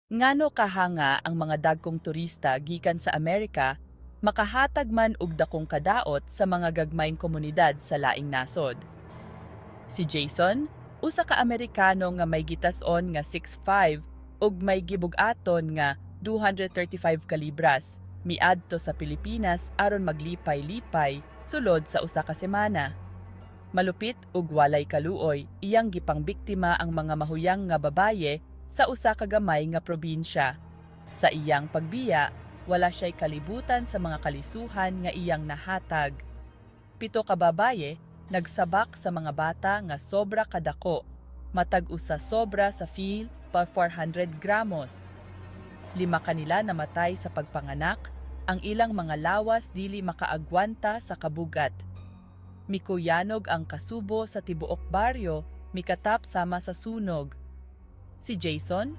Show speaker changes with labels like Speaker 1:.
Speaker 1: Ngano kahanga ang mga dagkong turista gikan sa Amerika makahatag man og dakong kadaot sa mga gagmayng komunidad sa laing nasod. Si Jason, usa ka Amerikano nga may gitas-on nga 6'5" ug may gibug-aton nga 235 kalibras, miadto sa Pilipinas aron maglipay-lipay sulod sa usa ka semana. Malupit ug walay kaluoy, iyang gipangbiktima ang mga mahuyang nga babaye sa usa ka gamay nga probinsya. Sa iyang pagbiya, wala siya'y kalibutan sa mga kalisuhan nga iyang nahatag. 7 ka babaye nagsabak sa mga bata nga sobra kadako, matag usa sobra sa feel pa 400 gramos. 5 kanila namatay sa pagpanganak, ang ilang mga lawas dili makaagwanta sa kabugat. Mikuyanog ang kasubo sa tibuok baryo, mikatap sama sa sunog. Si Jason,